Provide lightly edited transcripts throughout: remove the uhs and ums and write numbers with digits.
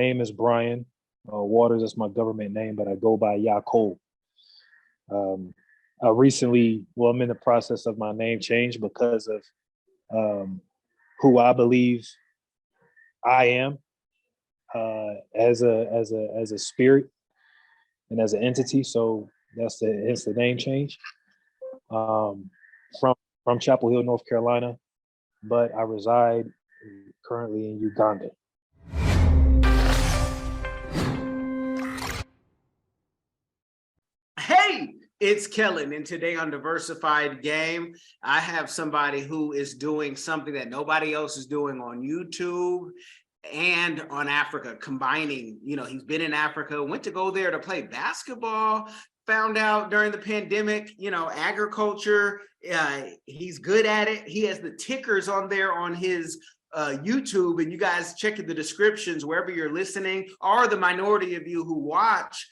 name is Brian Waters. That's my government name, but I go by Yahkol. I'm in the process of my name change because of who I believe I am as a spirit and as an entity. So hence the name change. From Chapel Hill, North Carolina, but I reside currently in Uganda. Hey, it's Kellen, and today on Diversified Game, I have somebody who is doing something that nobody else is doing on YouTube and on Africa, combining, he's been in Africa, went to go there to play basketball, found out during the pandemic, agriculture, he's good at it. He has the tickers on there on his YouTube, and you guys check in the descriptions wherever you're listening, or the minority of you who watch,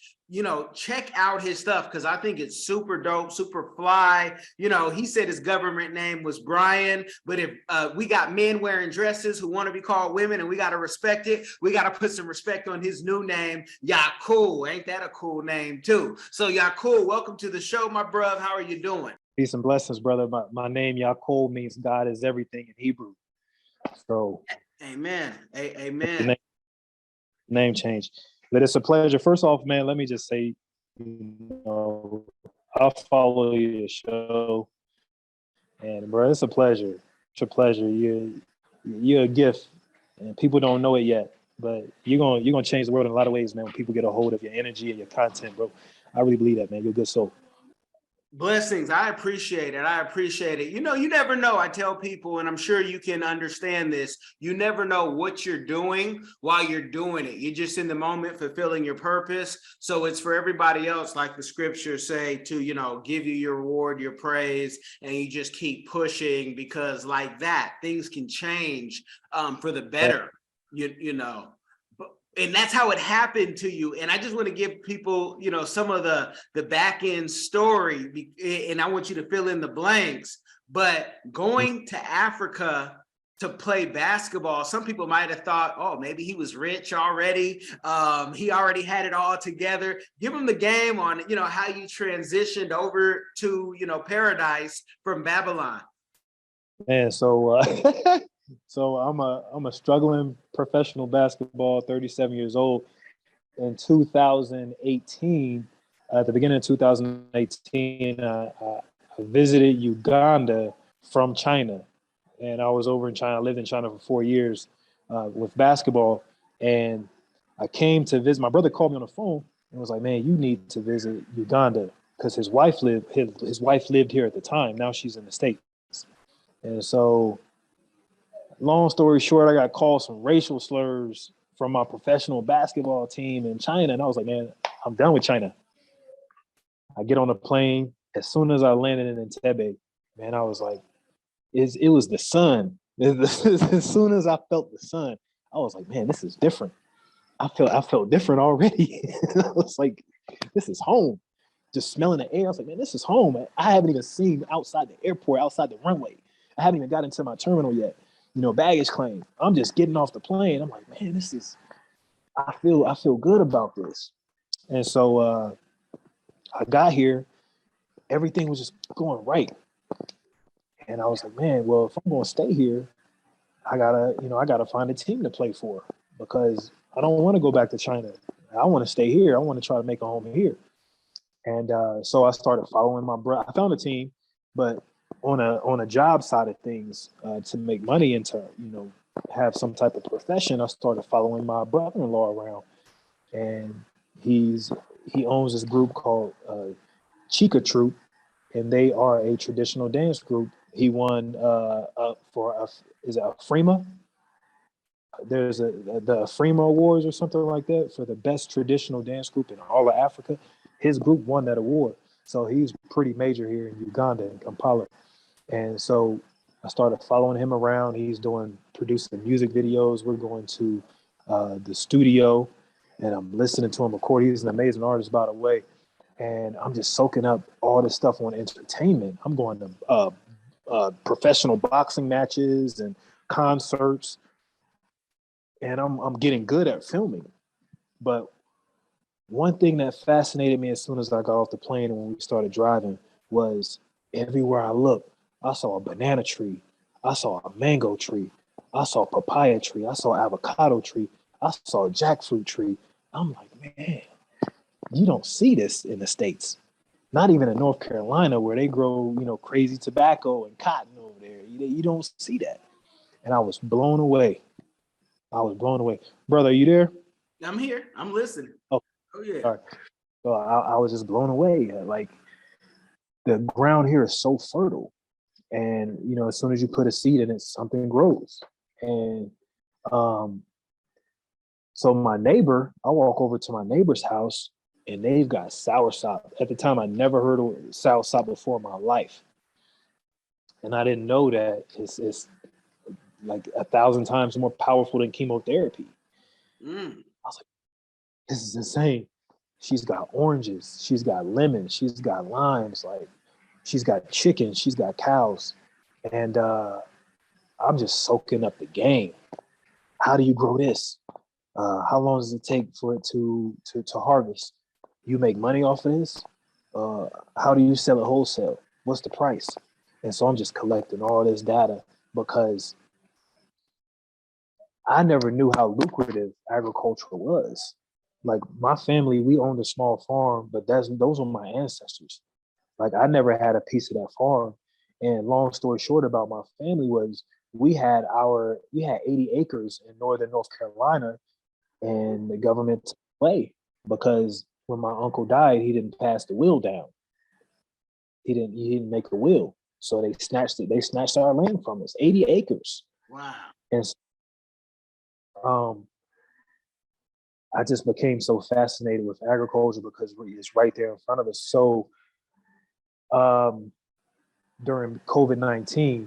check out his stuff, because I think it's super dope, super fly. He said his government name was Brian, but if we got men wearing dresses who want to be called women and we got to respect it, we got to put some respect on his new name, Yahkol. Ain't that a cool name too? So Yahkol, welcome to the show, my bruv. How are you doing? Peace and blessings, brother. My name Yahkol means God is everything in Hebrew. So amen. Amen. Name change. But it's a pleasure. First off, man, let me just say, I'll follow your show, and bro, it's a pleasure. It's a pleasure. You're a gift, and people don't know it yet, but you're gonna change the world in a lot of ways, man. When people get a hold of your energy and your content, bro, I really believe that, man. You're a good soul. Blessings. I appreciate it. You never know. I tell people, and I'm sure you can understand this, you never know what you're doing while you're doing it. You're just in the moment fulfilling your purpose. So it's for everybody else, like the scriptures say, to, give you your reward, your praise, and you just keep pushing, because like that, things can change for the better, And that's how it happened to you. And I just want to give people, some of the back end story, and I want you to fill in the blanks. But going to Africa to play basketball, some people might have thought, oh, maybe he was rich already. He already had it all together. Give them the game on, how you transitioned over to, paradise from Babylon. Man, so I'm a struggling professional basketball, 37 years old. In 2018, at the beginning of 2018, I visited Uganda from China, and I was over in China. I lived in China for 4 years with basketball, and I came to visit. My brother called me on the phone and was like, "Man, you need to visit Uganda," because his wife lived here at the time. Now she's in the States, and so. Long story short, I got called some racial slurs from my professional basketball team in China. And I was like, man, I'm done with China. I get on a plane. As soon as I landed in Entebbe, man, I was like, it was the sun. As soon as I felt the sun, I was like, man, this is different. I felt different already. I was like, this is home. Just smelling the air. I was like, man, this is home. I haven't even seen outside the airport, outside the runway. I haven't even got into my terminal yet. Baggage claim. I'm just getting off the plane. I'm like, man, I feel good about this. And so I got here, everything was just going right. And I was like, man, well, if I'm going to stay here, I gotta find a team to play for, because I don't want to go back to China. I want to stay here. I want to try to make a home here. And so I started following my brother. I found a team, but on a job side of things, to make money and to have some type of profession, I started following my brother-in-law around, and he owns this group called Chica Troupe, and they are a traditional dance group. He won is it Afrima? There's the Afrima Awards or something like that for the best traditional dance group in all of Africa. His group won that award, so he's pretty major here in Uganda, in Kampala. And so I started following him around. He's producing music videos. We're going to the studio, and I'm listening to him record. He's an amazing artist, by the way. And I'm just soaking up all this stuff on entertainment. I'm going to professional boxing matches and concerts, and I'm getting good at filming. But one thing that fascinated me as soon as I got off the plane and when we started driving was everywhere I looked, I saw a banana tree, I saw a mango tree, I saw a papaya tree, I saw an avocado tree, I saw a jackfruit tree. I'm like, man, you don't see this in the States. Not even in North Carolina where they grow, crazy tobacco and cotton over there. You don't see that. And I was blown away. Brother, are you there? I'm here. I'm listening. Oh, Oh yeah. sorry. So I was just blown away. Like the ground here is so fertile. And, as soon as you put a seed in it, something grows. And um, so I walk over to my neighbor's house and they've got soursop. At the time, I never heard of soursop before in my life. And I didn't know that it's like 1,000 times more powerful than chemotherapy. I was like, this is insane. She's got oranges, she's got lemons, she's got limes, like she's got chickens, she's got cows. And I'm just soaking up the game. How do you grow this? How long does it take for it to harvest? You make money off of this? How do you sell it wholesale? What's the price? And so I'm just collecting all this data because I never knew how lucrative agriculture was. Like my family, we owned a small farm, but those were my ancestors. Like I never had a piece of that farm. And long story short about my family was we had 80 acres in northern North Carolina, and the government took away because when my uncle died, he didn't pass the will down. He didn't make a will. So they snatched it. They snatched our land from us, 80 acres. Wow. And I just became so fascinated with agriculture because it's right there in front of us. So during COVID-19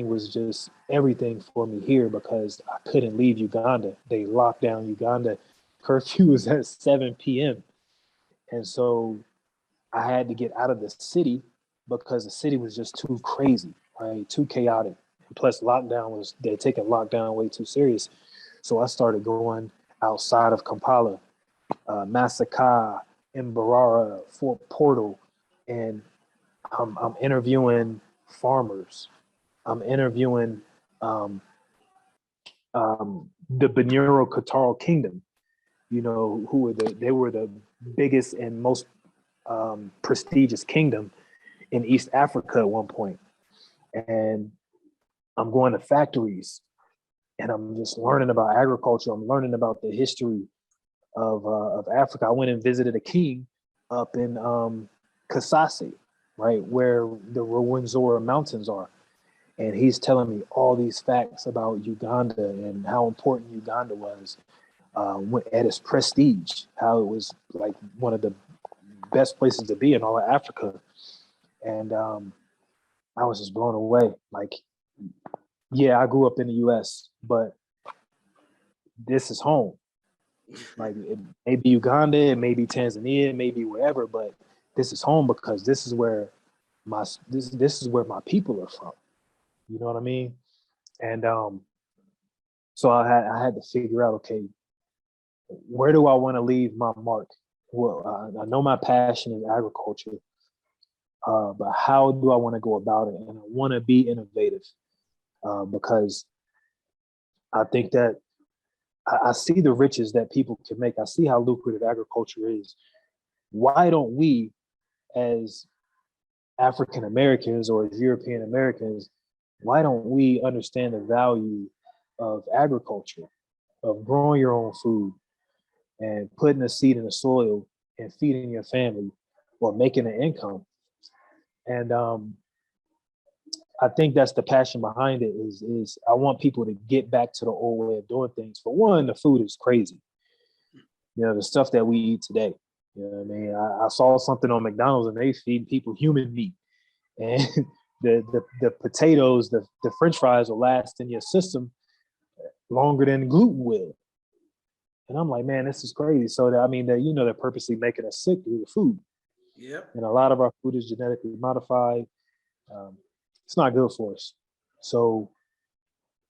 was just everything for me here because I couldn't leave Uganda. They locked down Uganda. Curfew was at 7 p.m. And so I had to get out of the city because the city was just too crazy, right? Too chaotic. And plus they're taking lockdown way too serious. So I started going outside of Kampala, Masaka, Mbarara, Fort Portal, and I'm interviewing farmers. I'm interviewing the Benuro Qatar Kingdom. They were the biggest and most prestigious kingdom in East Africa at one point. And I'm going to factories and I'm just learning about agriculture. I'm learning about the history of Africa. I went and visited a king up in Kasase, right, where the Rwenzori Mountains are. And he's telling me all these facts about Uganda and how important Uganda was at its prestige, how it was like one of the best places to be in all of Africa. And I was just blown away. Like, yeah, I grew up in the US, but this is home. Like it may be Uganda, it may be Tanzania, it may be wherever, but this is home because this is where this is where my people are from. You know what I mean? And so I had to figure out, okay, where do I want to leave my mark? Well, I know my passion is agriculture, but how do I want to go about it? And I want to be innovative because I think that I see the riches that people can make. I see how lucrative agriculture is. Why don't we, as African Americans or as European Americans, why don't we understand the value of agriculture, of growing your own food and putting a seed in the soil and feeding your family or making an income? And I think that's the passion behind it is I want people to get back to the old way of doing things. For one, the food is crazy. The stuff that we eat today. You know what I mean? I saw something on McDonald's and they feed people human meat. And the potatoes, the French fries will last in your system longer than gluten will. And I'm like, man, this is crazy. So they're purposely making us sick through the food. Yep. And a lot of our food is genetically modified. It's not good for us. So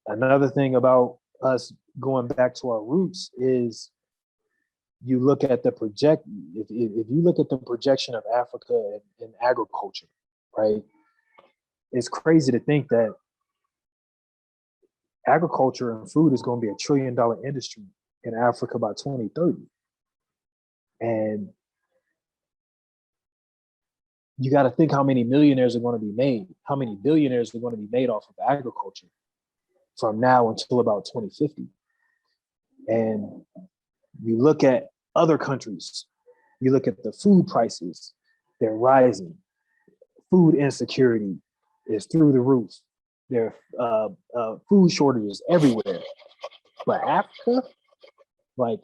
another thing about us going back to our roots is you look at the if you look at the projection of Africa in agriculture, right? It's crazy to think that agriculture and food is going to be $1 trillion industry in Africa by 2030. And you got to think how many millionaires are going to be made, how many billionaires are going to be made off of agriculture from now until about 2050. And you look at other countries, you look at the food prices, they're rising. Food insecurity is through the roof. There are food shortages everywhere. But Africa, like,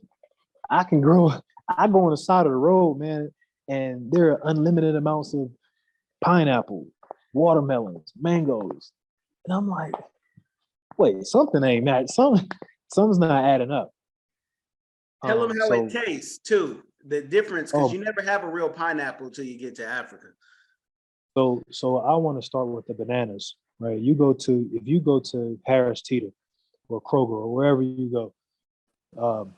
I go on the side of the road, man, and there are unlimited amounts of pineapple, watermelons, mangoes. And I'm like, wait, something ain't that. Something's not adding up. Tell them how it tastes too. The difference, because you never have a real pineapple until you get to Africa. So I want to start with the bananas, right? If you go to Harris Teeter or Kroger or wherever you go,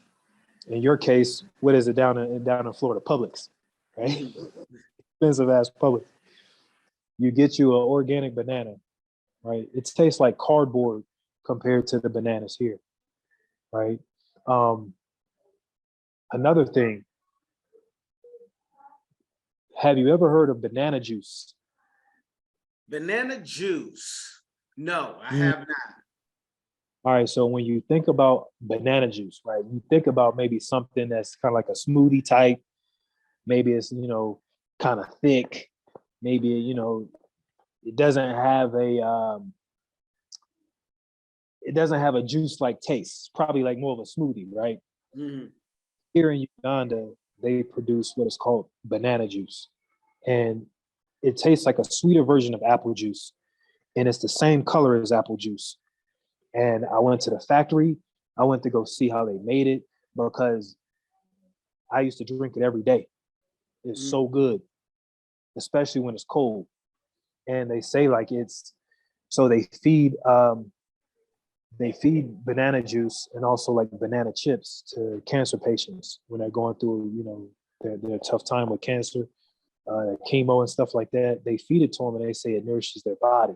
in your case, what is it down in Florida? Publix, right? Expensive ass Publix. You get you an organic banana, right? It tastes like cardboard compared to the bananas here, right? Another thing, have you ever heard of banana juice? Banana juice? No, I have not. All right, so when you think about banana juice, right, you think about maybe something that's kind of like a smoothie type. Maybe it's, kind of thick. Maybe, it doesn't have a juice-like taste. It's probably like more of a smoothie, right? Mm-hmm. Here in Uganda, they produce what is called banana juice. And it tastes like a sweeter version of apple juice. And it's the same color as apple juice. And I went to the factory. I went to go see how they made it because I used to drink it every day. It's so good, especially when it's cold. And they say so they feed banana juice and also like banana chips to cancer patients when they're going through, their tough time with cancer, chemo and stuff like that. They feed it to them and they say it nourishes their body.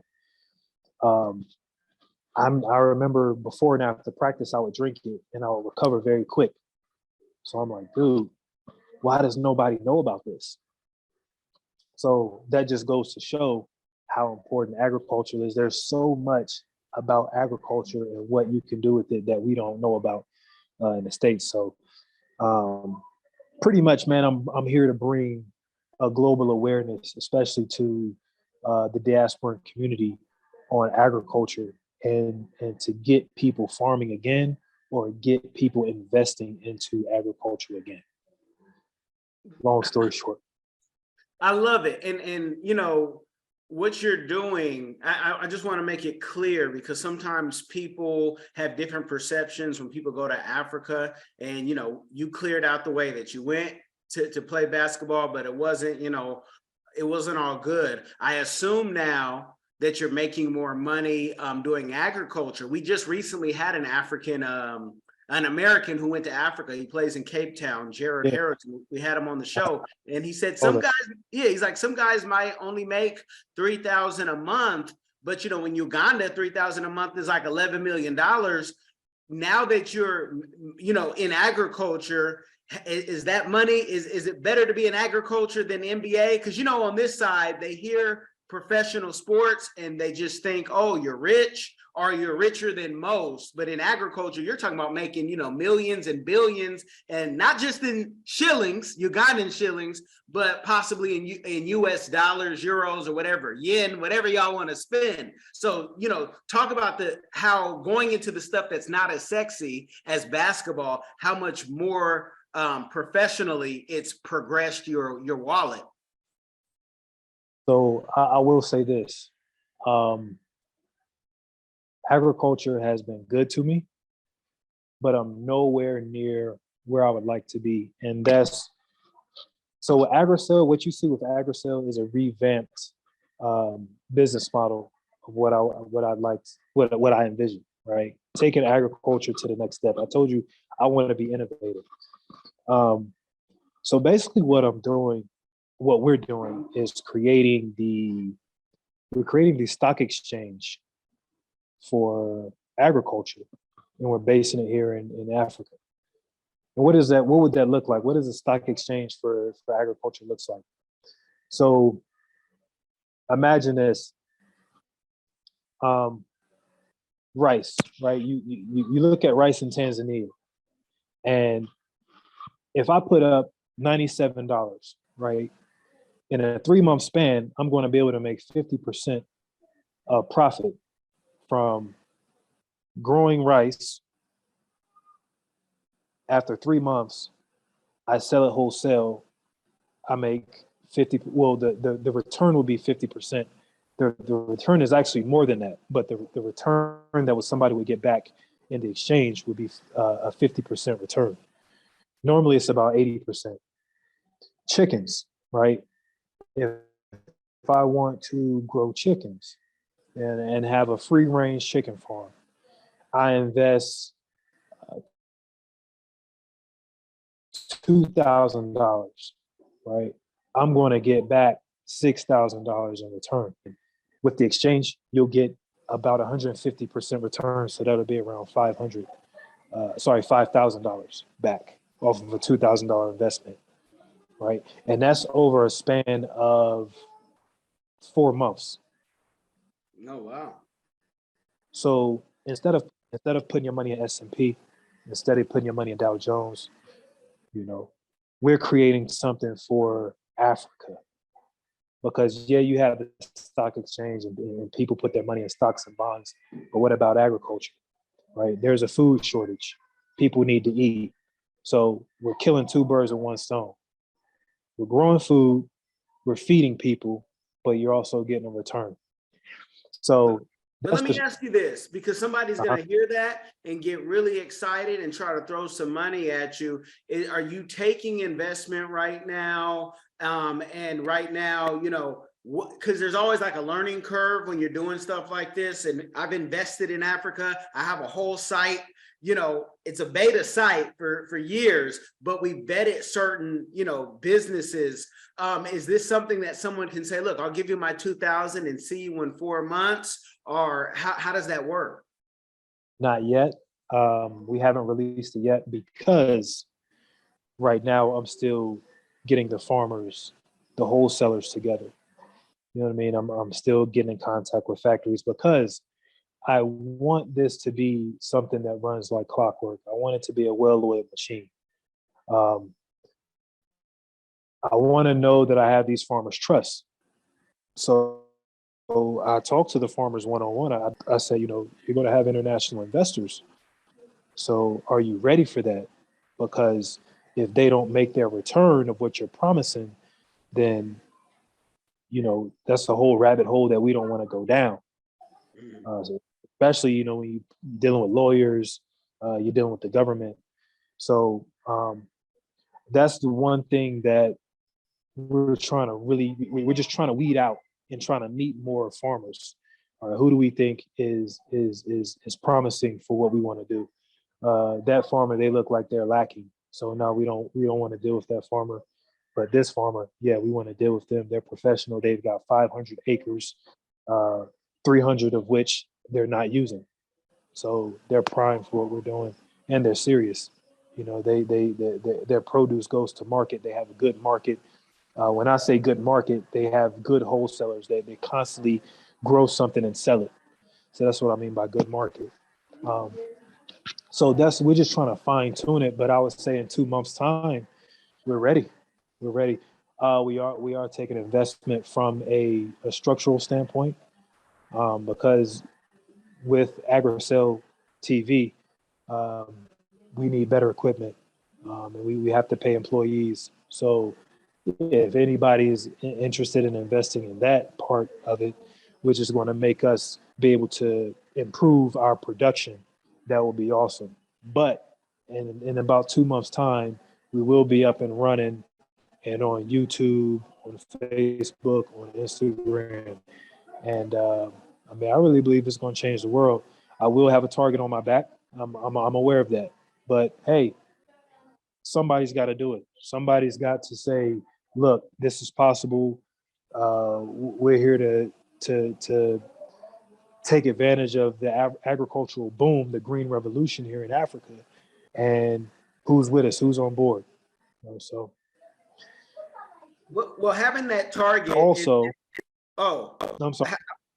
I remember before and after practice, I would drink it and I would recover very quick. So I'm like, dude, why does nobody know about this? So that just goes to show how important agriculture is. There's so much about agriculture and what you can do with it that we don't know about in the States. So pretty much, man, I'm here to bring a global awareness, especially to the diaspora community on agriculture and to get people farming again or get people investing into agriculture again. Long story short. I love it. And what you're doing, I just want to make it clear because sometimes people have different perceptions when people go to Africa and, you cleared out the way that you went to play basketball, but it wasn't all good. I assume now that you're making more money doing agriculture. We just recently had an American who went to Africa. He plays in Cape Town, Jared Harrison. We had him on the show, and he said some guys might only make $3,000 a month, but in Uganda, $3,000 a month is like $11 million. Now that you're, in agriculture, is that money? Is it better to be in agriculture than NBA? Because on this side, they hear professional sports and they just think, oh, you're rich or you're richer than most. But in agriculture, you're talking about making, millions and billions, and not just in shillings, Ugandan shillings, but possibly in US dollars, euros, or whatever, yen, whatever y'all want to spend. So, talk about how going into the stuff that's not as sexy as basketball, how much more professionally it's progressed your wallet. So I will say this. Agriculture has been good to me, but I'm nowhere near where I would like to be. And so AgriSale, what you see with AgriSale is a revamped business model of what I envision, right? Taking agriculture to the next step. I told you I want to be innovative. Um, so basically, what we're doing is we're creating the stock exchange for agriculture, and we're basing it here in Africa. And what is that? What would that look like? What does a stock exchange for agriculture looks like? So imagine this: um, rice, right? You look at rice in Tanzania, and if I put up $97, right, in a 3 month span, I'm going to be able to make 50% of profit from growing rice. After 3 months, I sell it wholesale. I make 50. Well, the return will be 50%. The return is actually more than that, but the return that was somebody would get back in the exchange would be a 50% return. Normally, it's about 80%. Chickens, right? If I want to grow chickens and have a free range chicken farm, I invest $2,000, right? I'm going to get back $6,000 in return. With the exchange, you'll get about 150% return, so that'll be around $5,000 back off of a $2,000 investment, right? And that's over a span of 4 months. Oh, wow. So instead of putting your money in S&P, instead of putting your money in Dow Jones, you know, we're creating something for Africa. Because yeah, you have the stock exchange and people put their money in stocks and bonds, but what about agriculture, right? There's a food shortage. People need to eat. So we're killing two birds with one stone. We're growing food, we're feeding people, but you're also getting a return. So But that's let me the ask you this, because somebody's uh-huh. going to hear that and get really excited and try to throw some money at you. Are you taking investment right now? And right now, because there's always like a learning curve when you're doing stuff like this. And I've invested in Africa. I have a whole site. It's a beta site for years, but we vetted certain, businesses. Is this something that someone can say, look, I'll give you my 2,000 and see you in 4 months? Or how does that work? Not yet. We haven't released it yet because right now I'm still getting the farmers, the wholesalers together. You know what I mean? I'm still getting in contact with factories because I want this to be something that runs like clockwork. I want it to be a well-oiled machine. Um, I want to know that I have these farmers' trust. So I talk to the farmers one-on-one. I say, you're going to have international investors. So are you ready for that? Because if they don't make their return of what you're promising, then that's the whole rabbit hole that we don't want to go down. So especially when you're dealing with lawyers, you're dealing with the government. So that's the one thing that we're just trying to weed out and trying to meet more farmers. All right, who do we think is promising for what we want to do? That farmer, they look like they're lacking. So no, we don't want to deal with that farmer. But this farmer, yeah, we want to deal with them. They're professional. They've got 500 acres, uh, 300 of which they're not using. So they're primed for what we're doing, and they're serious. Their produce goes to market. They have a good market. When I say good market, they have good wholesalers. They constantly grow something and sell it. So that's what I mean by good market. Um, so we're just trying to fine tune it. But I would say in 2 months' time, we're ready. We're ready. We are taking investment from a structural standpoint, because with AgriSell TV, um, we need better equipment, and we have to pay employees. So if anybody is interested in investing in that part of it, which is going to make us be able to improve our production, that will be awesome. But in about 2 months' time, we will be up and running and on YouTube, on Facebook, on Instagram. And I really believe it's going to change the world. I will have a target on my back. I'm aware of that. But hey, somebody's got to do it. Somebody's got to say, look, this is possible. We're here to take advantage of the agricultural boom, the green revolution here in Africa. And who's with us? Who's on board? So well, having that target also, no, I'm sorry.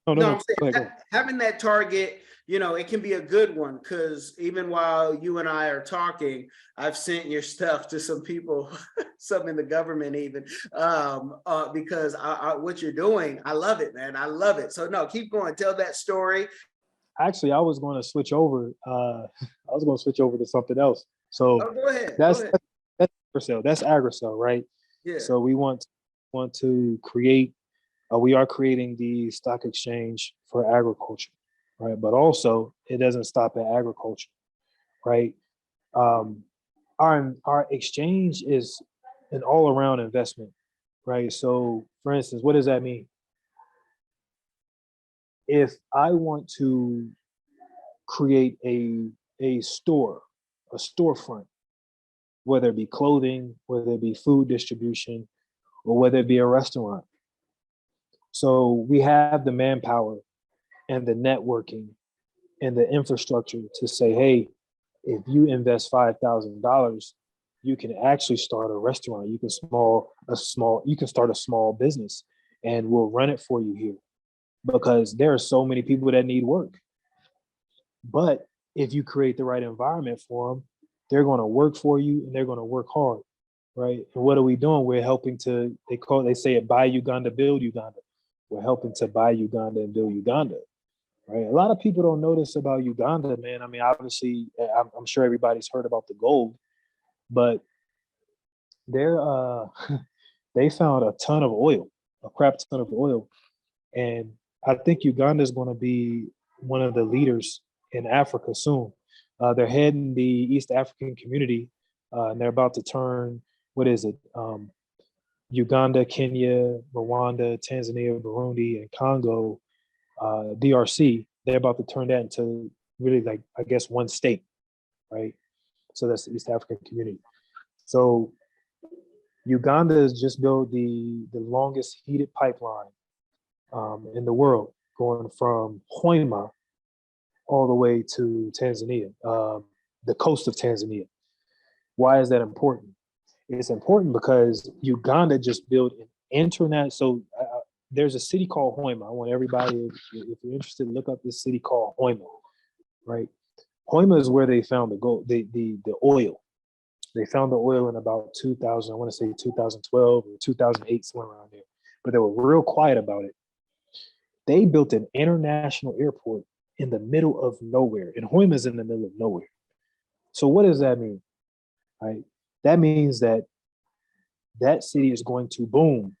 No, No. I'm saying, Go ahead. having that target, it can be a good one, because even while you and I are talking, I've sent your stuff to some people, some in the government even, because what you're doing, I love it, man. I love it. So no, keep going. Tell that story. Actually, I was going to switch over. I was going to switch over to something else. So go ahead. that's agricell. That's agricell, right? Yeah. So we want to create. We are creating the stock exchange for agriculture, right? But also, it doesn't stop at agriculture, right? Our exchange is an all-around investment, right? So, for instance, what does that mean? If I want to create a store, a storefront, whether it be clothing, whether it be food distribution, or whether it be a restaurant. So we have the manpower and the networking and the infrastructure to say, hey, if you invest $5,000, you can actually start a restaurant. You can start a small business, and we'll run it for you here, because there are so many people that need work. But if you create the right environment for them, they're going to work for you and they're going to work hard, right? And what are we doing? We're helping to, they say it, buy Uganda, build Uganda. We're helping to buy Uganda and build Uganda, right? A lot of people don't know this about Uganda, man. I mean, obviously, I'm sure everybody's heard about the gold, but they're they found a ton of oil, a crap ton of oil, and I think Uganda is going to be one of the leaders in Africa soon. They're heading the East African community, and they're about to turn, what is it? Uganda, Kenya, Rwanda, Tanzania, Burundi, and Congo, DRC. They're about to turn that into really, like, I guess, one state, right? So that's the East African community. So Uganda has just built the longest heated pipeline in the world, going from Hoima all the way to Tanzania, the coast of Tanzania. Why is that important? It's important because Uganda just built an internet. So there's a city called Hoima. I want everybody, if you're interested, look up this city called Hoima, right? Hoima is where they found the gold, the oil. They found the oil in about 2000, I want to say 2012 or 2008, somewhere around there. But they were real quiet about it. They built an international airport in the middle of nowhere, and Hoima is in the middle of nowhere. So what does that mean? Right? That means that city is going to boom.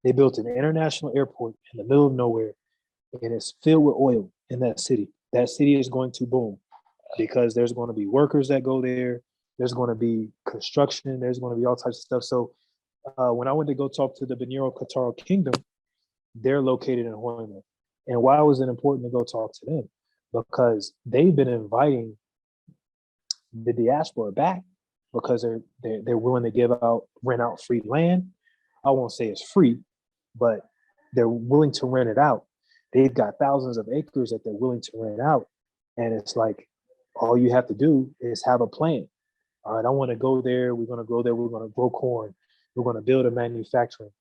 They built an international airport in the middle of nowhere, and it's filled with oil in that city. That city is going to boom because there's going to be workers that go there. There's going to be construction. There's going to be all types of stuff. So when I went to go talk to the Beniro Qatar Kingdom, they're located in Hoima. And why was it important to go talk to them? Because they've been inviting the diaspora back, because they're willing to rent out free land. I won't say it's free, but they're willing to rent it out. They've got thousands of acres that they're willing to rent out. And it's like, all you have to do is have a plan. All right, I want to go there. We're going to go there. We're going to grow corn. We're going to build a manufacturing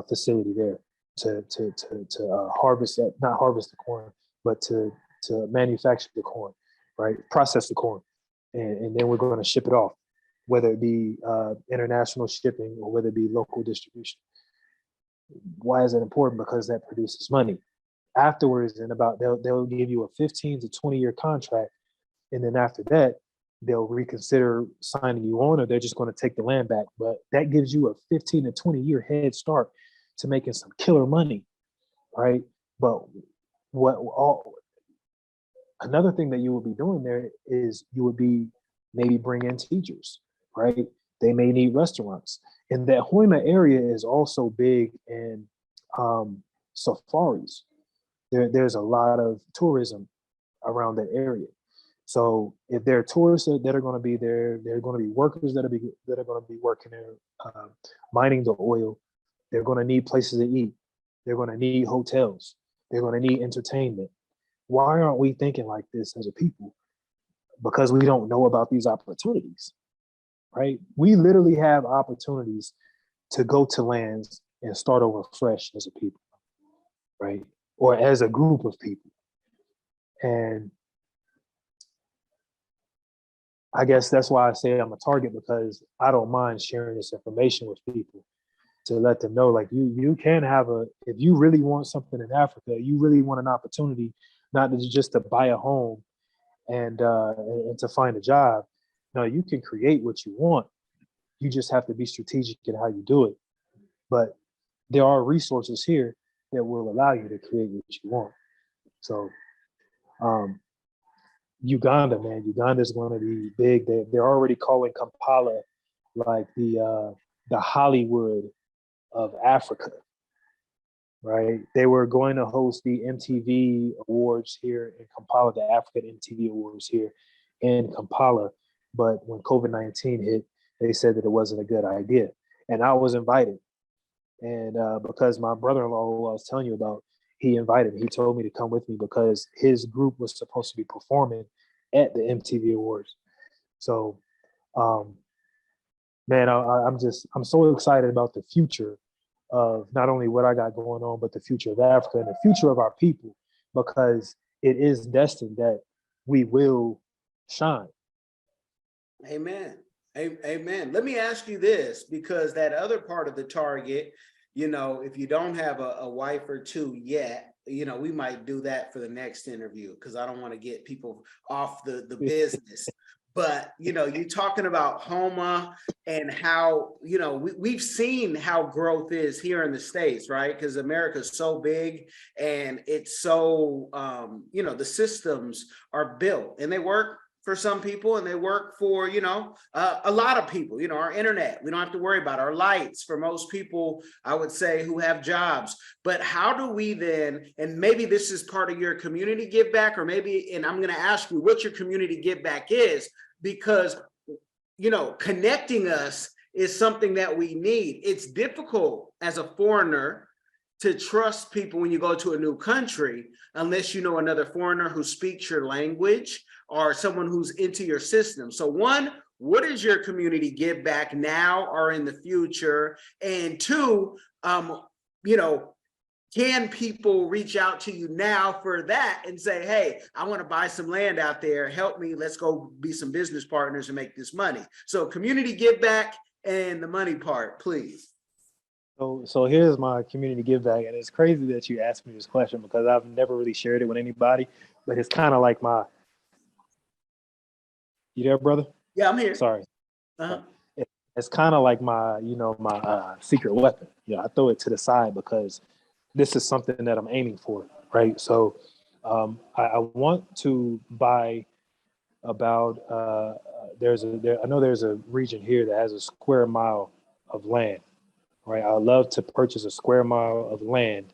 facility there to harvest that, not harvest the corn, but to manufacture the corn, right? Process the corn. And then we're going to ship it off, whether it be international shipping or whether it be local distribution. Why is it important? Because that produces money. Afterwards, they'll give you a 15 to 20-year contract, and then after that, they'll reconsider signing you on, or they're just going to take the land back. But that gives you a 15 to 20-year head start to making some killer money, right? But another thing that you would be doing there is you would be maybe bring in teachers, right? They may need restaurants. And that Hoima area is also big in safaris. There's a lot of tourism around that area. So if there are tourists that are going to be there, there are going to be workers that are going to be working there, mining the oil. They're going to need places to eat. They're going to need hotels. They're going to need entertainment. Why aren't we thinking like this as a people? Because we don't know about these opportunities, right? We literally have opportunities to go to lands and start over fresh as a people, right? Or as a group of people. And I guess that's why I say I'm a target, because I don't mind sharing this information with people to let them know, like, you can have if you really want something in Africa, you really want an opportunity, not just to buy a home and to find a job. No, you can create what you want. You just have to be strategic in how you do it. But there are resources here that will allow you to create what you want. So Uganda, man, Uganda is going to be big. They're already calling Kampala like the Hollywood of Africa, right? They were going to host the MTV Awards here in Kampala, the African MTV Awards here in Kampala. But when COVID-19 hit, they said that it wasn't a good idea. And I was invited. And because my brother-in-law, who I was telling you about, he invited me. He told me to come with me because his group was supposed to be performing at the MTV Awards. So, man, I'm so excited about the future of not only what I got going on, but the future of Africa and the future of our people, because it is destined that we will shine. Amen. Amen. Let me ask you this, because that other part of the target, if you don't have a wife or two yet, we might do that for the next interview, because I don't want to get people off the business. But, you're talking about Homa and how, we've seen how growth is here in the States, right? Because America's so big and it's so, the systems are built and they work for some people and they work for, a lot of people. Our internet, we don't have to worry about our lights for most people, I would say, who have jobs. But how do we then, and maybe this is part of your community give back, or maybe, and I'm going to ask you what your community give back is, because, connecting us is something that we need. It's difficult as a foreigner to trust people when you go to a new country, unless you know another foreigner who speaks your language or someone who's into your system. So one, what does your community give back now or in the future? And two, can people reach out to you now for that and say, hey, I want to buy some land out there, help me, let's go be some business partners and make this money. So community give back and the money part, please. So here's my community give back, and it's crazy that you asked me this question because I've never really shared it with anybody, but it's kind of like you there, brother? Yeah, I'm here. Sorry. Uh-huh. It's kind of like my secret weapon. I throw it to the side because this is something that I'm aiming for, right? So I want to buy about I know there's a region here that has a square mile of land, right? I'd love to purchase a square mile of land,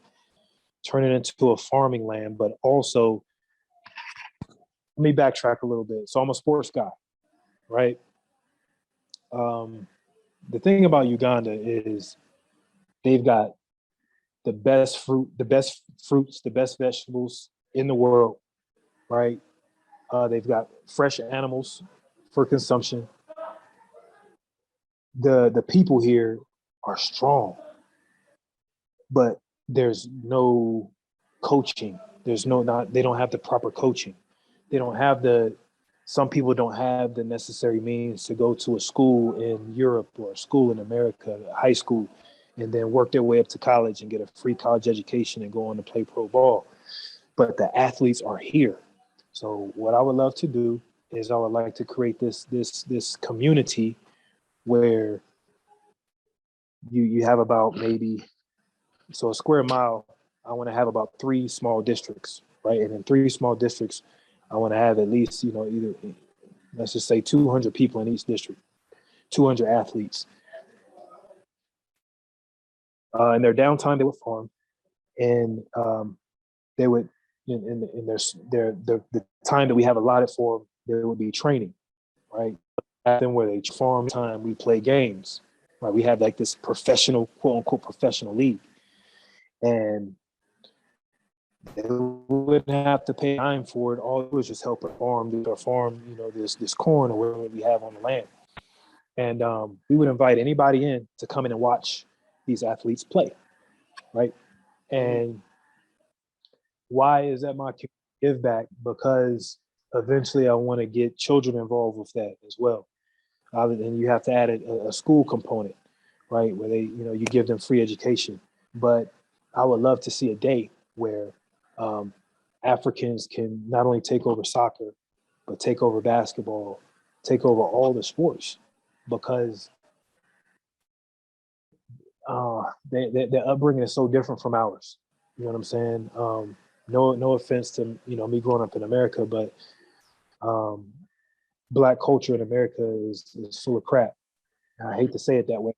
turn it into a farming land, but also, let me backtrack a little bit. So I'm a sports guy, right? The thing about Uganda is they've got the best fruits, the best vegetables in the world, right? They've got fresh animals for consumption. The people here are strong, but there's no coaching. They don't have the proper coaching. They don't have some people don't have the necessary means to go to a school in Europe or a school in America, high school, and then work their way up to college and get a free college education and go on to play pro ball. But the athletes are here. So what I would love to do is I would like to create this community where you have about maybe, so a square mile, I want to have about 3 small districts, right? And in 3 small districts, I want to have at least, either, let's just say 200 people in each district, 200 athletes. In their downtime, they would farm, and they would, in the time that we have allotted for them, there would be training, right? Then where they farm time, we play games, right? We have like this professional, quote unquote, professional league, and they wouldn't have to pay time for it. All it was just help farm, this corn or whatever we have on the land. And we would invite anybody in to come in and watch these athletes play, right? And why is that my give back? Because eventually I want to get children involved with that as well. And you have to add a school component, right? Where you give them free education. But I would love to see a day where Africans can not only take over soccer, but take over basketball, take over all the sports, because their upbringing is so different from ours. You know what I'm saying? No offense to me growing up in America, but Black culture in America is full of crap. I hate to say it that way,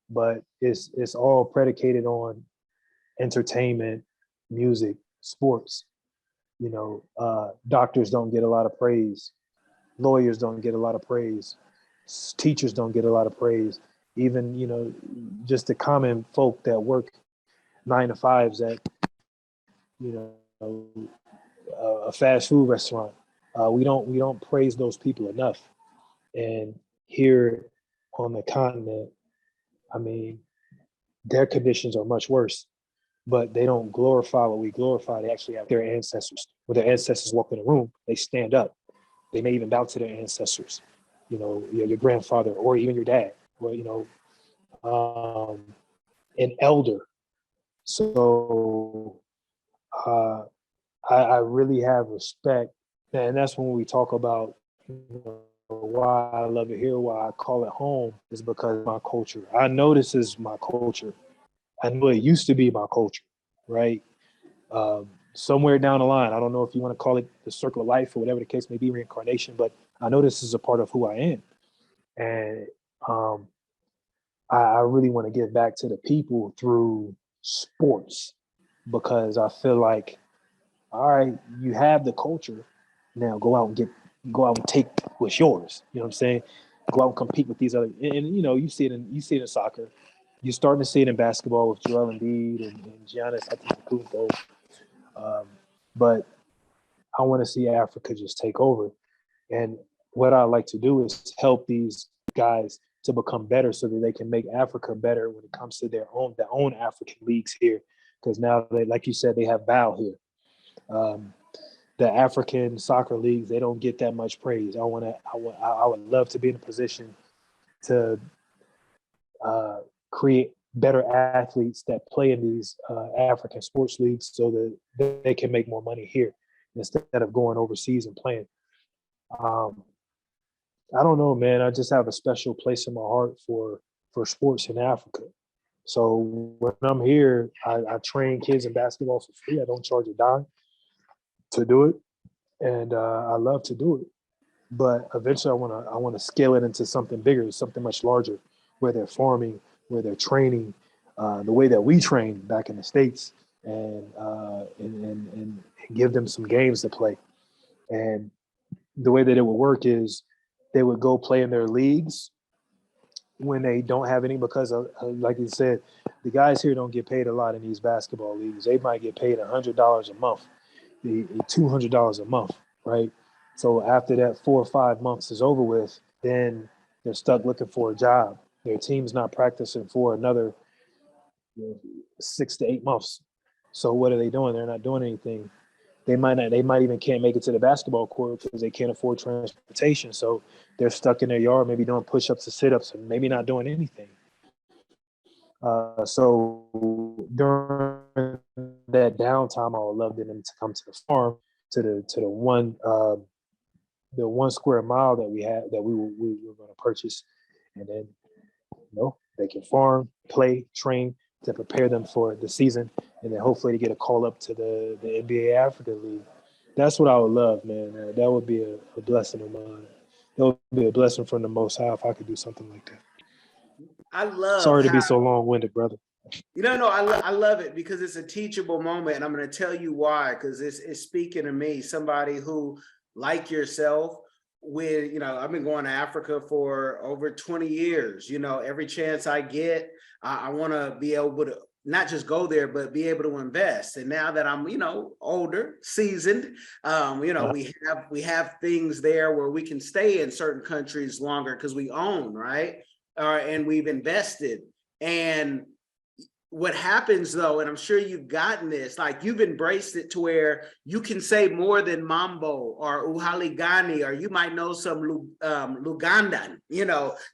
but it's all predicated on entertainment, music, sports. Doctors don't get a lot of praise, lawyers don't get a lot of praise, teachers don't get a lot of praise. Even just the common folk that work 9 to 5s at a fast food restaurant. We don't praise those people enough. And here on the continent, I mean, their conditions are much worse, but they don't glorify what we glorify. They actually have their ancestors. When their ancestors walk in the room, they stand up. They may even bow to their ancestors, your grandfather or even your dad, or an elder. So I really have respect, and that's when we talk about why I love it here, why I call it home, is because of my culture. I know this is my culture. I know it used to be my culture, right? Somewhere down the line, I don't know if you want to call it the circle of life or whatever the case may be, reincarnation, but I know this is a part of who I am. And I really want to give back to the people through sports, because I feel like, all right, you have the culture. Now go out and take what's yours. You know what I'm saying? Go out and compete with these other, and you see it in soccer. You're starting to see it in basketball with Joel Embiid and Giannis Antetokounmpo. But I want to see Africa just take over. And what I like to do is help these guys to become better so that they can make Africa better when it comes to their own African leagues here. Because now, like you said, they have BAL here. The African soccer leagues, they don't get that much praise. I would love to be in a position to create better athletes that play in these African sports leagues so that they can make more money here instead of going overseas and playing. I don't know, man. I just have a special place in my heart for sports in Africa. So when I'm here, I train kids in basketball for free. I don't charge a dime to do it, and I love to do it. But eventually, I want to scale it into something bigger, something much larger, where they're farming, where they're training, the way that we train back in the States, and give them some games to play. And the way that it would work is they would go play in their leagues when they don't have any, because like you said, the guys here don't get paid a lot in these basketball leagues. They might get paid $100 a month, $200 a month, right? So after that 4 or 5 months is over with, then they're stuck looking for a job. Their team's not practicing for another 6 to 8 months. So what are they doing? They're not doing anything. They might even can't make it to the basketball court because they can't afford transportation. So they're stuck in their yard, maybe doing push-ups or sit-ups, and maybe not doing anything. So during that downtime, I would love them to come to the farm, to the 1 square mile that we were going to purchase, and then they can farm, play, train to prepare them for the season, and then hopefully to get a call up to the NBA Africa League. That's what I would love, man. That would be a blessing of mine. That would be a blessing from the Most High if I could do something like that. I love Sorry to be so long-winded, brother. No, I love it because it's a teachable moment, and I'm going to tell you why, because it's speaking to me, somebody who, like yourself, I've been going to Africa for over 20 years. Every chance I get, I want to be able to not just go there, but be able to invest. And now that I'm, older, seasoned, we have things there where we can stay in certain countries longer because we own, right? And we've invested. And what happens though, and I'm sure you've gotten this, like you've embraced it to where you can say more than Mambo or Uhaligani, or you might know some Lugandan, you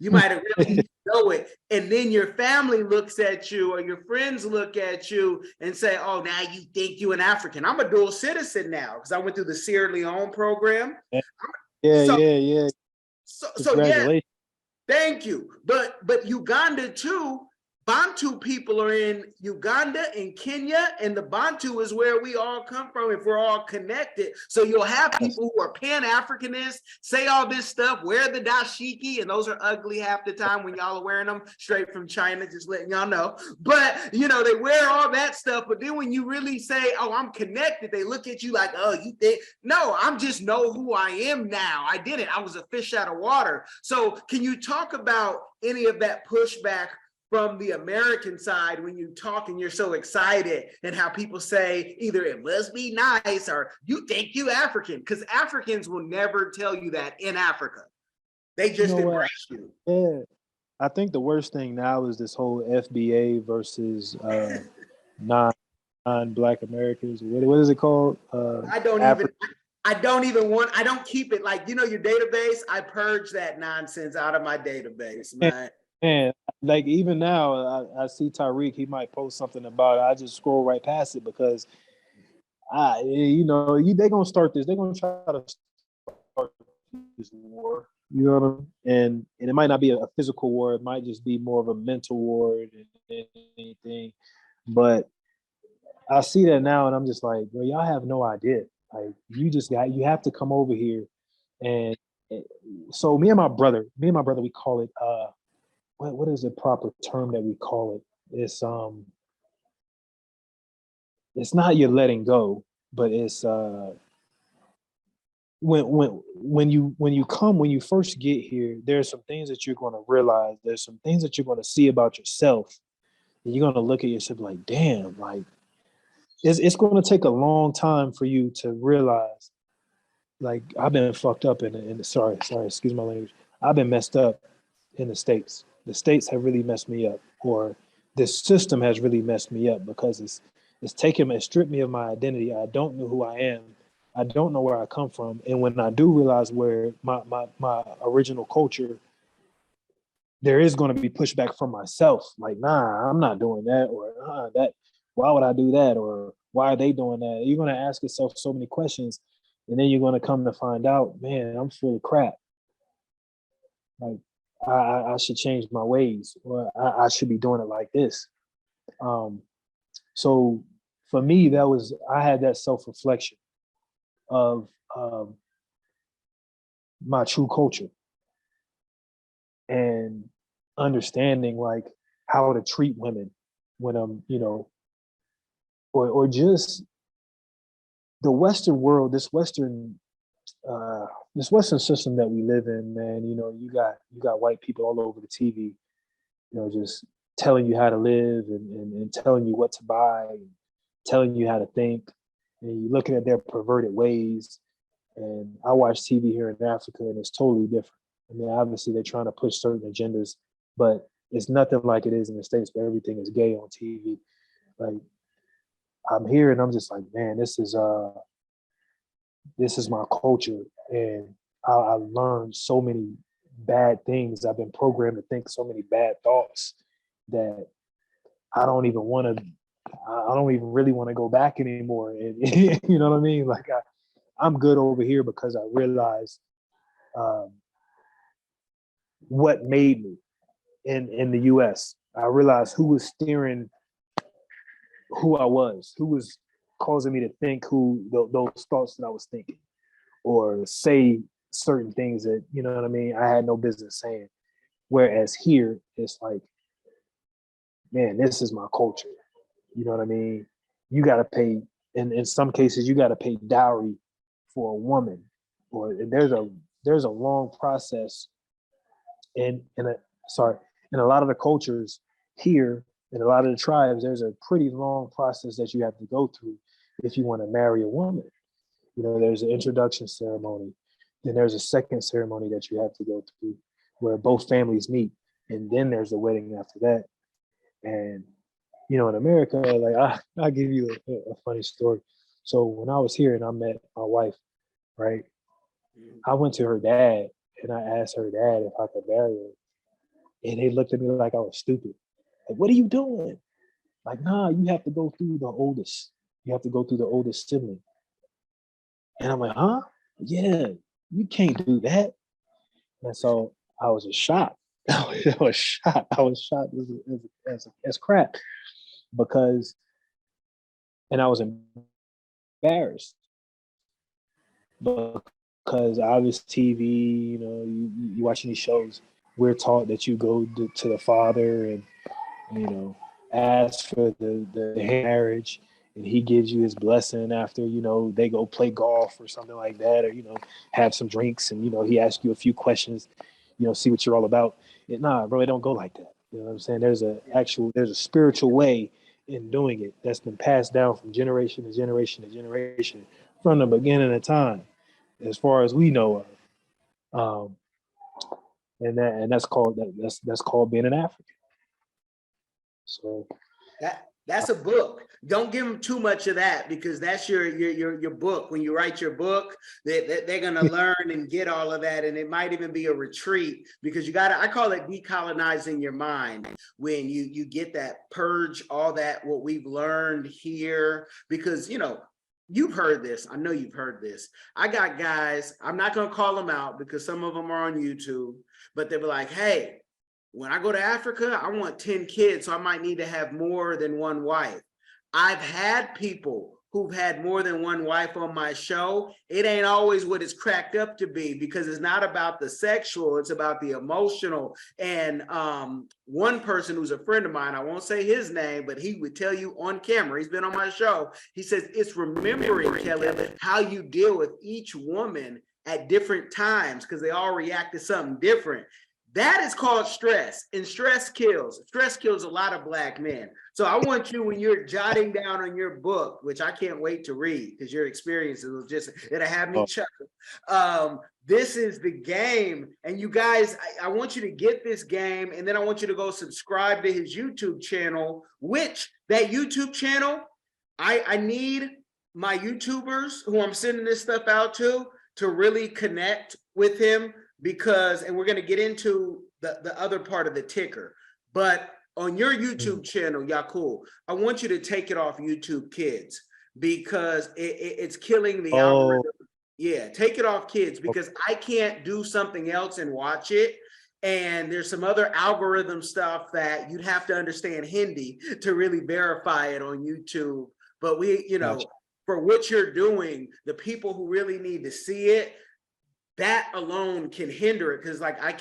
might have really know it. And then your family looks at you or your friends look at you and say, oh, now you think you an African. I'm a dual citizen now because I went through the Sierra Leone program. Yeah. So yeah, thank you. But Uganda too, Bantu people are in Uganda and Kenya, and the Bantu is where we all come from if we're all connected. So you'll have people who are Pan-Africanists, say all this stuff, wear the dashiki, and those are ugly half the time when y'all are wearing them straight from China, just letting y'all know. But, they wear all that stuff, but then when you really say, oh, I'm connected, they look at you like, oh, you think? No, I'm just know who I am now. I did it. I was a fish out of water. So can you talk about any of that pushback from the American side when you talk and you're so excited, and how people say either it must be nice or you think you African? Because Africans will never tell you that in Africa. They just embrace you. Yeah. I think the worst thing now is this whole FBA versus non-Black Americans. What is it called? I don't keep it like, your database. I purge that nonsense out of my database, man. And like even now, I see Tyreek. He might post something about it. I just scroll right past it because, they're gonna start this. They're gonna try to start this war. You know what I mean? And it might not be a physical war. It might just be more of a mental war than anything. But I see that now, and I'm just like, well, y'all have no idea. Like you have to come over here, and so me and my brother, we call it what is the proper term that we call it? It's not you're letting go, but it's when you first get here, there's some things that you're going to realize. There's some things that you're going to see about yourself, and you're going to look at yourself like, damn, like it's going to take a long time for you to realize, like, I've been fucked up sorry, excuse my language. I've been messed up in the States. The States have really messed me up, or this system has really messed me up because it's stripped me of my identity. I don't know who I am. I don't know where I come from. And when I do realize where my original culture, there is going to be pushback from myself. Like, nah, I'm not doing that, or that. Why would I do that? Or why are they doing that? You're going to ask yourself so many questions, and then you're going to come to find out, man, I'm full of crap. Like, I should change my ways, or I should be doing it like this. So for me, I had that self-reflection of my true culture and understanding like how to treat women when I'm, or just the Western world, this Western system that we live in, man. You got white people all over the TV, just telling you how to live and telling you what to buy, and telling you how to think, and you're looking at their perverted ways. And I watch TV here in Africa, and it's totally different. I mean, obviously they're trying to push certain agendas, but it's nothing like it is in the States where everything is gay on TV. Like, I'm here and I'm just like, man, this is my culture, and I learned so many bad things. I've been programmed to think so many bad thoughts that I don't even really want to go back anymore. And you know what I mean? Like, I'm good over here because I realized what made me in the U.S. I realized who was steering who I was, who was causing me to think those thoughts that I was thinking, or say certain things that, you know what I mean, I had no business saying. Whereas here, it's like, man, this is my culture. You know what I mean? You got to pay, in some cases, you got to pay dowry for a woman, or there's a there's a long process in a lot of the cultures here, in a lot of the tribes, there's a pretty long process that you have to go through if you want to marry a woman. You know, there's an introduction ceremony, then there's a second ceremony that you have to go through where both families meet, and then there's a wedding after that. And you know, in America, like I'll give you a funny story. So when I was here and I met my wife, right, I went to her dad and I asked her dad if I could marry her. And they looked at me like I was stupid. Like, what are you doing? Like, nah, you have to go through the oldest. You have to go through the oldest sibling. And I'm like, huh? Yeah, you can't do that. And so I was just shocked. I was shocked. I was shocked as crap because, and I was embarrassed because obviously TV, you know, you watching these shows, we're taught that you go to the father and, you know, ask for the marriage and he gives you his blessing after, you know, they go play golf or something like that, or, you know, have some drinks and, you know, he asks you a few questions, you know, see what you're all about. And nah, bro, it don't go like that. You know what I'm saying? There's a spiritual way in doing it that's been passed down from generation to generation to generation from the beginning of time, as far as we know of. That's called being an African. So that's a book. Don't give them too much of that because that's your book. When you write your book, they're gonna learn and get all of that, and it might even be a retreat because you gotta. I call it decolonizing your mind when you get that purge all that what we've learned here because you know. You've heard this. I know you've heard this. I got guys, I'm not going to call them out because some of them are on YouTube, but they were like, hey, when I go to Africa, I want 10 kids, so I might need to have more than one wife. I've had people who've had more than one wife on my show. It ain't always what it's cracked up to be because it's not about the sexual, it's about the emotional. And one person who's a friend of mine, I won't say his name, but he would tell you on camera, he's been on my show, he says, it's remembering, Kelly, how you deal with each woman at different times because they all react to something different. That is called stress, and stress kills. Stress kills a lot of Black men. So I want you, when you're jotting down on your book, which I can't wait to read because your experiences will just, it'll have me chuckle. This is the game. And you guys, I want you to get this game, and then I want you to go subscribe to his YouTube channel, which that YouTube channel, I need my YouTubers who I'm sending this stuff out to really connect with him. Because, and we're going to get into the other part of the ticker, but on your YouTube channel, Yahkol, I want you to take it off YouTube Kids because it's killing the algorithm. Yeah, take it off Kids because I can't do something else and watch it. And there's some other algorithm stuff that you'd have to understand Hindi to really verify it on YouTube. But we, you know, for what you're doing, the people who really need to see it, that alone can hinder it because like I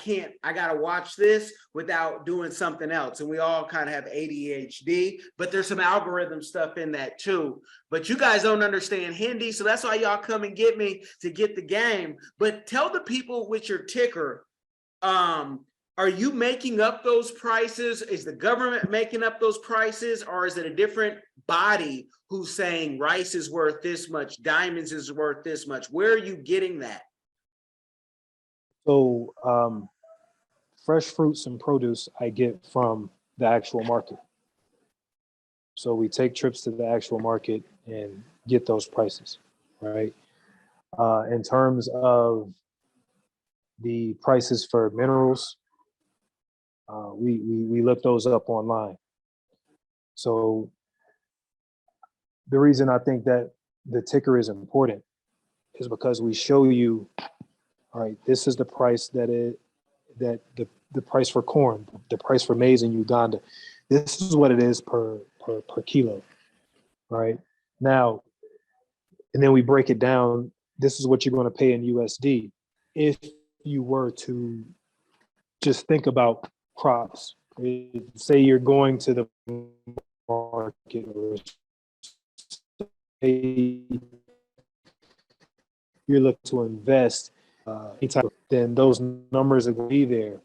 gotta watch this without doing something else. And we all kind of have ADHD, but there's some algorithm stuff in that too. But you guys don't understand Hindi, so that's why y'all come and get me to get the game. But tell the people with your ticker, are you making up those prices? Is the government making up those prices, or is it a different body who's saying rice is worth this much, diamonds is worth this much? Where are you getting that? So fresh fruits and produce I get from the actual market. So we take trips to the actual market and get those prices, right? In terms of the prices for minerals, we look those up online. So the reason I think that the ticker is important is because we show you, all right, this is the price the price for corn, the price for maize in Uganda. This is what it is per kilo, right? Now, and then we break it down. This is what you're going to pay in USD. If you were to just think about crops, say you're going to the market or say you're looking to invest then those numbers are going to be there.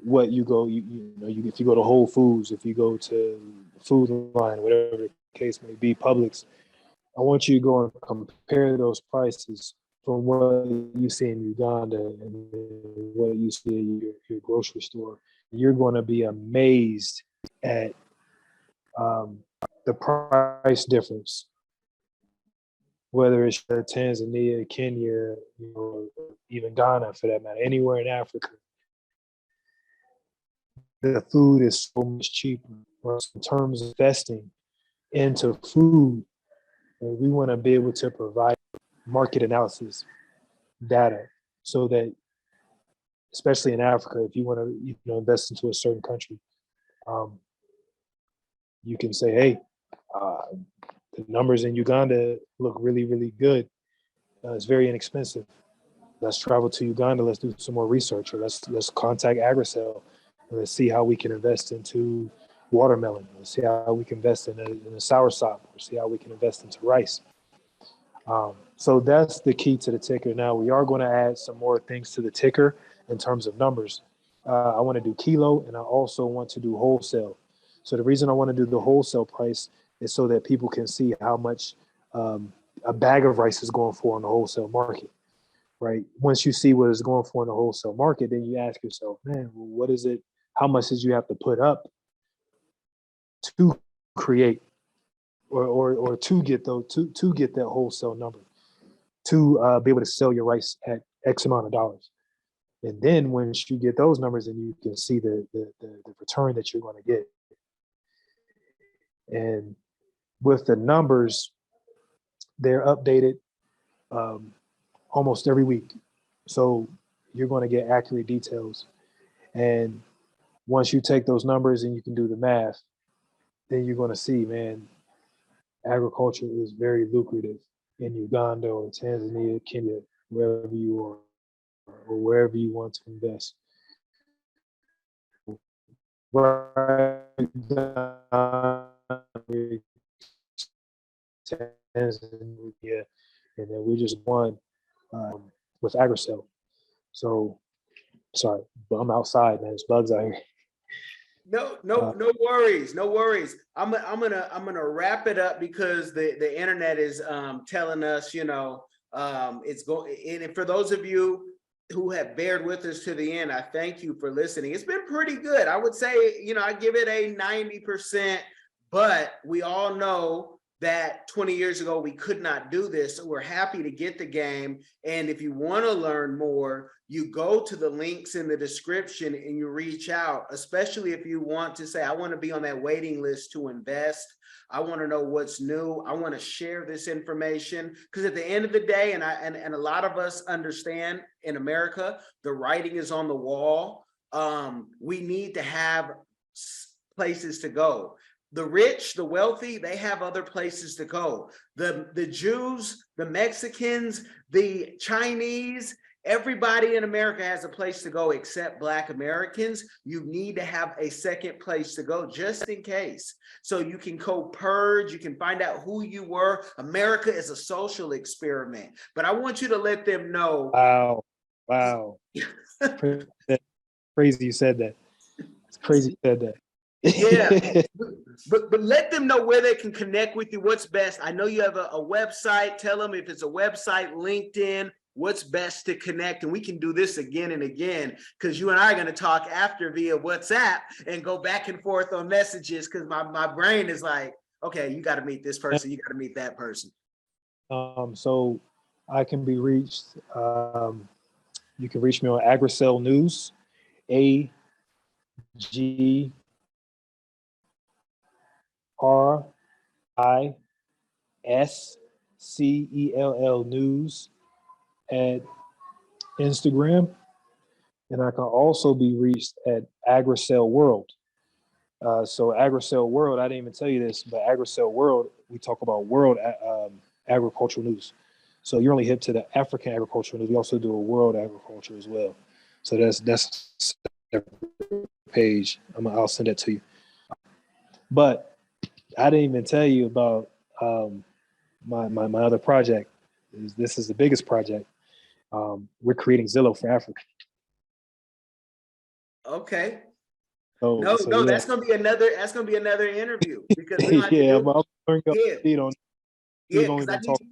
What you go, if you go to Whole Foods, if you go to Food Line, whatever the case may be, Publix, I want you to go and compare those prices from what you see in Uganda and what you see in your grocery store. You're going to be amazed at the price difference, whether it's Tanzania, Kenya, even Ghana for that matter, anywhere in Africa. The food is so much cheaper. In terms of investing into food, we want to be able to provide market analysis data so that, especially in Africa, if you want to invest into a certain country, you can say, hey, the numbers in Uganda look really, really good. It's very inexpensive. Let's travel to Uganda. Let's do some more research, or let's contact AgriCell. Let's see how we can invest into watermelon. Let's see how we can invest in a soursop. Let's see how we can invest into rice. So that's the key to the ticker. Now, we are going to add some more things to the ticker in terms of numbers. I want to do kilo, and I also want to do wholesale. So the reason I want to do the wholesale price is so that people can see how much a bag of rice is going for in the wholesale market. Right. Once you see what it's going for in the wholesale market, then you ask yourself, man, well, what is it? How much did you have to put up to create or to get to get that wholesale number, to be able to sell your rice at X amount of dollars? And then once you get those numbers, then you can see the return that you're going to get. And with the numbers, they're updated almost every week. So you're going to get accurate details. And once you take those numbers and you can do the math, then you're going to see, man, agriculture is very lucrative in Uganda or Tanzania, Kenya, wherever you are, or wherever you want to invest. Right now, Tanzania, and then we just won with AgriCell. So, sorry, but I'm outside, man. There's bugs out here. No worries, no worries. I'm gonna wrap it up because the internet is telling us, it's going. And for those of you who have bared with us to the end, I thank you for listening. It's been pretty good. I would say, I give it a 90%, but we all know that 20 years ago, we could not do this. So we're happy to get the game. And if you want to learn more, you go to the links in the description and you reach out, especially if you want to say, I want to be on that waiting list to invest. I want to know what's new. I want to share this information because at the end of the day, and a lot of us understand in America, the writing is on the wall. We need to have places to go. The rich, the wealthy, they have other places to go. The Jews, the Mexicans, the Chinese, everybody in America has a place to go except Black Americans. You need to have a second place to go just in case. So you can go purge, you can find out who you were. America is a social experiment. But I want you to let them know. Wow. Crazy you said that. It's crazy you said that. Yeah, but let them know where they can connect with you. What's best? I know you have a website. Tell them if it's a website, LinkedIn, what's best to connect. And we can do this again and again because you and I are going to talk after via WhatsApp and go back and forth on messages because my brain is like, okay, you got to meet this person. You got to meet that person. So I can be reached. You can reach me on AgriCell News, AGRISCELL News at Instagram. And I can also be reached at AgriCell World. So AgriCell World, I didn't even tell you this, but AgriCell World, we talk about world agricultural news. So you're only hip to the African agricultural news. We also do a world agriculture as well. So that's a page. I'll send that to you. But I didn't even tell you about my other project. This is the biggest project. we're creating Zillow for Africa. Okay. So, No, so no, yeah, that's gonna be another interview because we're gonna have to yeah, do but I'll bring up yeah, speed on. yeah, We've only because I been need talking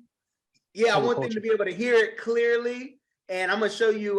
yeah, I want them to agriculture. be able to hear it clearly. And I'm gonna show you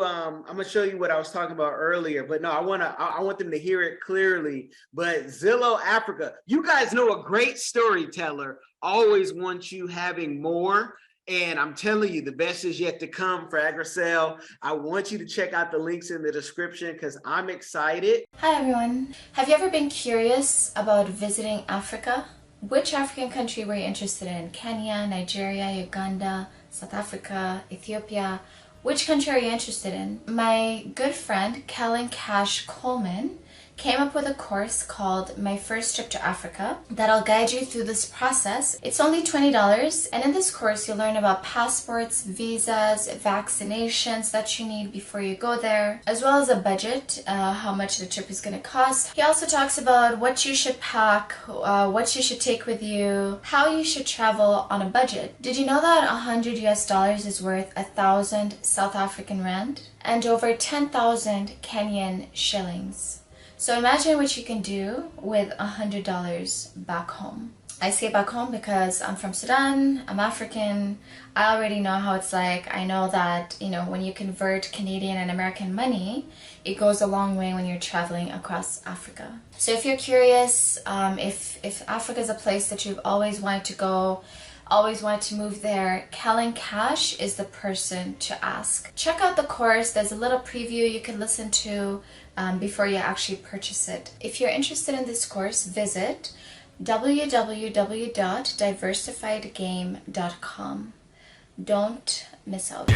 what I was talking about earlier. But no, I want them to hear it clearly. But Zillow Africa, you guys know a great storyteller always wants you having more. And I'm telling you, the best is yet to come for Agricel. I want you to check out the links in the description because I'm excited. Hi everyone. Have you ever been curious about visiting Africa? Which African country were you interested in? Kenya, Nigeria, Uganda, South Africa, Ethiopia? Which country are you interested in? My good friend, Kellen Cash Coleman, came up with a course called My First Trip to Africa that'll guide you through this process. It's only $20, and in this course you'll learn about passports, visas, vaccinations that you need before you go there, as well as a budget, how much the trip is going to cost. He also talks about what you should pack, what you should take with you, how you should travel on a budget. Did you know that $100 is worth 1,000 South African rand and over 10,000 Kenyan shillings? So imagine what you can do with $100 back home. I say back home because I'm from Sudan, I'm African, I already know how it's like. I know that, you know, when you convert Canadian and American money, it goes a long way when you're traveling across Africa. So if you're curious, if Africa is a place that you've always wanted to go, always wanted to move there, Kellen Cash is the person to ask. Check out the course. There's a little preview you can listen to before you actually purchase it. If you're interested in this course, visit www.diversifiedgame.com. Don't miss out.